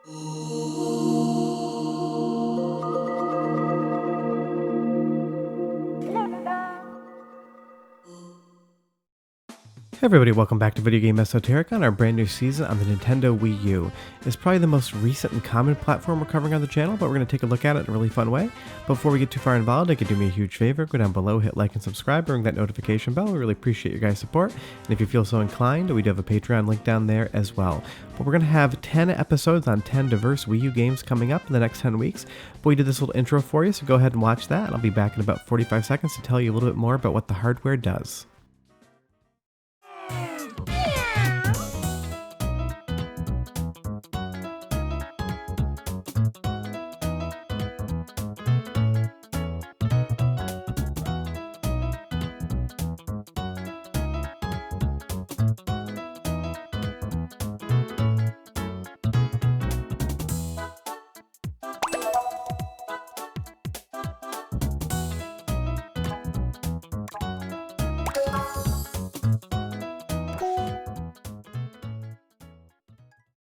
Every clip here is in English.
Hey everybody, welcome back to Video Game Esoterica on our brand new season on the Nintendo Wii U. It's probably the most recent and common platform we're covering on the channel, but we're going to take a look at it in a really fun way. Before we get too far involved, if you could do me a huge favor, go down below, hit like and subscribe, ring that notification bell. We really appreciate your guys' support. And if you feel so inclined, we do have a Patreon link down there as well. But we're going to have 10 episodes on 10 diverse Wii U games coming up in the next 10 weeks. But we did this little intro for you, so go ahead and watch that. And I'll be back in about 45 seconds to tell you a little bit more about what the hardware does.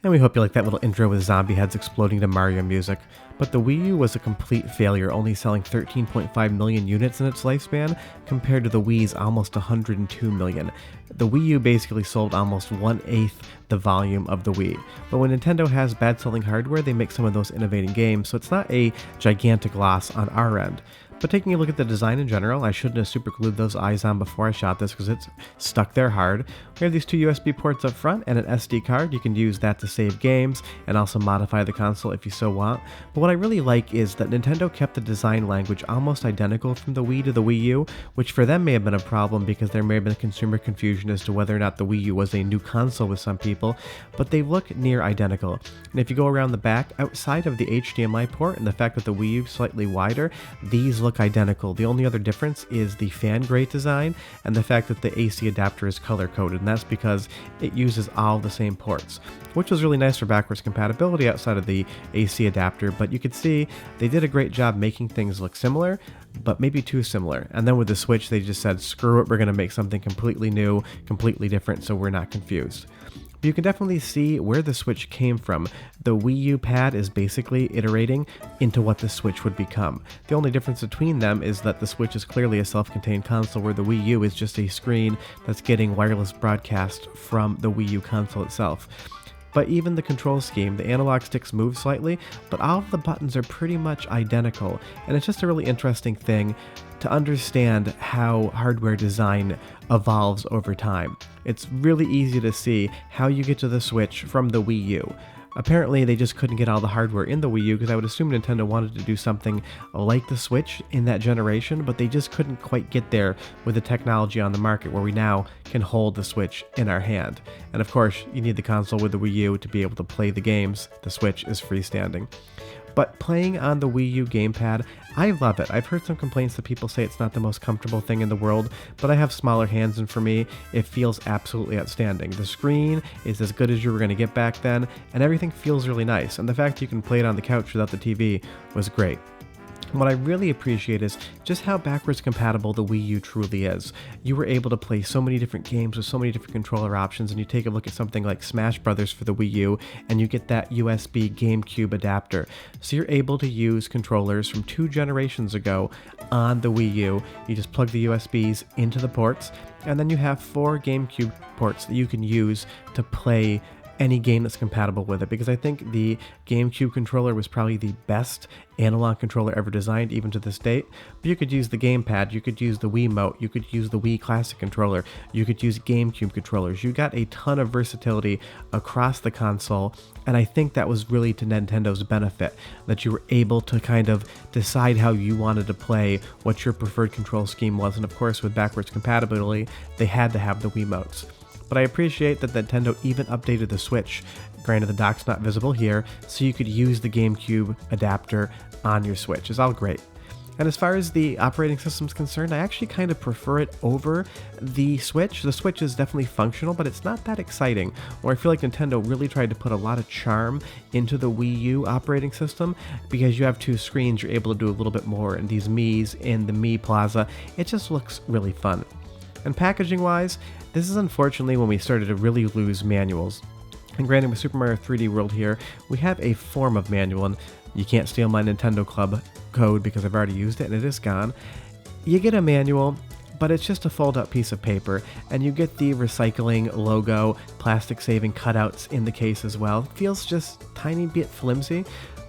And we hope you like that little intro with zombie heads exploding to Mario music. But the Wii U was a complete failure, only selling 13.5 million units in its lifespan, compared to the Wii's almost 102 million. The Wii U basically sold almost 1/8 the volume of the Wii. But when Nintendo has bad selling hardware, they make some of those innovating games, so it's not a gigantic loss on our end. But taking a look at the design in general, I shouldn't have super glued those eyes on before I shot this because it's stuck there hard. We have these two USB ports up front and an SD card. You can use that to save games and also modify the console if you so want. But what I really like is that Nintendo kept the design language almost identical from the Wii to the Wii U, which for them may have been a problem because there may have been consumer confusion as to whether or not the Wii U was a new console with some people, but they look near identical. And if you go around the back, outside of the HDMI port and the fact that the Wii U is slightly wider, these look identical. The only other difference is the fan grate design and the fact that the AC adapter is color coded, and that's because it uses all the same ports, which was really nice for backwards compatibility outside of the AC adapter. But you could see they did a great job making things look similar, but maybe too similar. And then with the Switch, they just said, screw it, we're going to make something completely new, completely different, so we're not confused. You can definitely see where the Switch came from. The Wii U pad is basically iterating into what the Switch would become. The only difference between them is that the Switch is clearly a self-contained console, where the Wii U is just a screen that's getting wireless broadcast from the Wii U console itself. But even the control scheme, the analog sticks move slightly, but all of the buttons are pretty much identical. And it's just a really interesting thing to understand how hardware design evolves over time. It's really easy to see how you get to the Switch from the Wii U. Apparently, they just couldn't get all the hardware in the Wii U because I would assume Nintendo wanted to do something like the Switch in that generation, but they just couldn't quite get there with the technology on the market where we now can hold the Switch in our hand. And of course, you need the console with the Wii U to be able to play the games. The Switch is freestanding. But playing on the Wii U gamepad, I love it. I've heard some complaints that people say it's not the most comfortable thing in the world, but I have smaller hands, and for me, it feels absolutely outstanding. The screen is as good as you were going to get back then, and everything feels really nice, and the fact you can play it on the couch without the TV was great. What I really appreciate is just how backwards compatible the Wii U truly is. You were able to play so many different games with so many different controller options, and you take a look at something like Smash Brothers for the Wii U, and you get that USB Gamecube Adapter. So you're able to use controllers from 2 generations ago on the Wii U. You just plug the USBs into the ports, and then you have 4 Gamecube ports that you can use to play any game that's compatible with it, because I think the GameCube controller was probably the best analog controller ever designed, even to this date. But you could use the gamepad, you could use the Wiimote, you could use the Wii Classic controller, you could use GameCube controllers. You got a ton of versatility across the console, and I think that was really to Nintendo's benefit, that you were able to kind of decide how you wanted to play, what your preferred control scheme was, and of course with backwards compatibility, they had to have the Wiimotes. But I appreciate that Nintendo even updated the Switch. Granted, the dock's not visible here, so you could use the GameCube adapter on your Switch. It's all great. And as far as the operating system's concerned, I actually kind of prefer it over the Switch. The Switch is definitely functional, but it's not that exciting. Where I feel like Nintendo really tried to put a lot of charm into the Wii U operating system, because you have 2 screens, you're able to do a little bit more, and these Miis in the Mii Plaza, it just looks really fun. And packaging wise, this is unfortunately when we started to really lose manuals. And granted, with Super Mario 3D World here, we have a form of manual, and you can't steal my Nintendo Club code because I've already used it and it is gone. You get a manual, but it's just a fold-out piece of paper, and you get the recycling logo, plastic-saving cutouts in the case as well. It feels just tiny bit flimsy,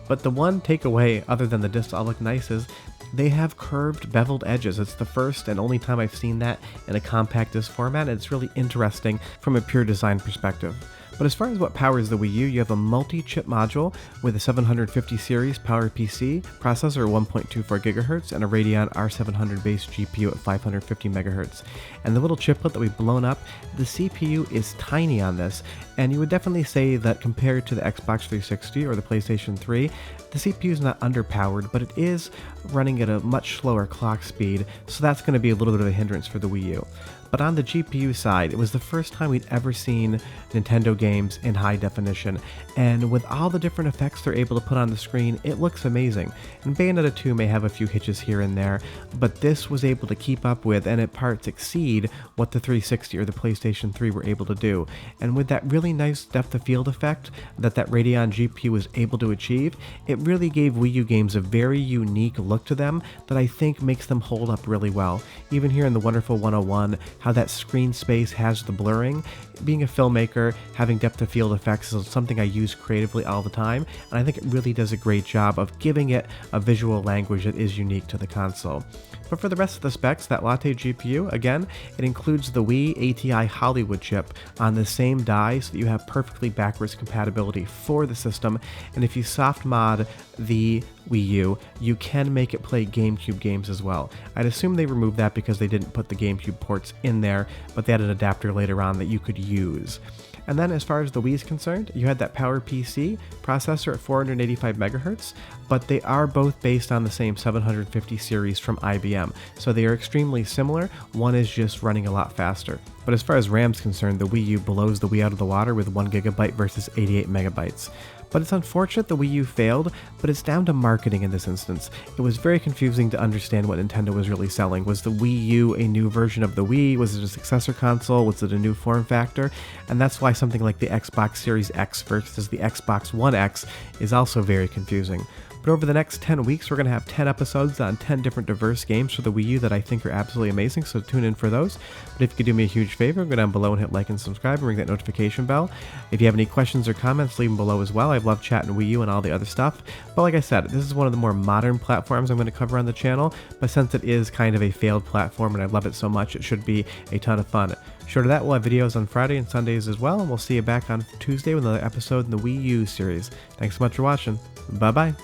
but the one takeaway, other than the discs all look nice, is they have curved, beveled edges. It's the first and only time I've seen that in a compact disc format, and it's really interesting from a pure design perspective. But as far as what powers the Wii U, you have a multi-chip module with a 750 series PowerPC processor at 1.24 GHz and a Radeon R700 based GPU at 550 MHz. And the little chiplet that we've blown up, the CPU is tiny on this, and you would definitely say that compared to the Xbox 360 or the PlayStation 3, the CPU is not underpowered, but it is running at a much slower clock speed, so that's going to be a little bit of a hindrance for the Wii U. But on the GPU side, it was the first time we'd ever seen Nintendo games in high definition, and with all the different effects they're able to put on the screen, it looks amazing. And Bayonetta 2 may have a few hitches here and there, but this was able to keep up with and at parts exceed what the 360 or the PlayStation 3 were able to do. And with that really nice depth of field effect that Radeon GPU was able to achieve, it really gave Wii U games a very unique look to them that I think makes them hold up really well. Even here in the Wonderful 101, how that screen space has the blurring. Being a filmmaker, having depth of field effects is something I use creatively all the time, and I think it really does a great job of giving it a visual language that is unique to the console. But for the rest of the specs, that Latte GPU, again, it includes the Wii ATI Hollywood chip on the same die so that you have perfectly backwards compatibility for the system, and if you soft mod the Wii U, you can make it play GameCube games as well. I'd assume they removed that because they didn't put the GameCube ports in there, but they had an adapter later on that you could use. And then as far as the Wii is concerned, you had that PowerPC processor at 485 MHz, but they are both based on the same 750 series from IBM, so they are extremely similar. One is just running a lot faster. But as far as RAM's concerned, the Wii U blows the Wii out of the water with 1 GB versus 88 MB. But it's unfortunate the Wii U failed, but it's down to marketing in this instance. It was very confusing to understand what Nintendo was really selling. Was the Wii U a new version of the Wii? Was it a successor console? Was it a new form factor? And that's why something like the Xbox Series X versus the Xbox One X is also very confusing. But over the next 10 weeks, we're going to have 10 episodes on 10 different diverse games for the Wii U that I think are absolutely amazing, so tune in for those. But if you could do me a huge favor, go down below and hit like and subscribe and ring that notification bell. If you have any questions or comments, leave them below as well. I love chatting Wii U and all the other stuff. But like I said, this is one of the more modern platforms I'm going to cover on the channel, but since it is kind of a failed platform and I love it so much, it should be a ton of fun. Short of that, we'll have videos on Friday and Sundays as well, and we'll see you back on Tuesday with another episode in the Wii U series. Thanks so much for watching. Bye-bye.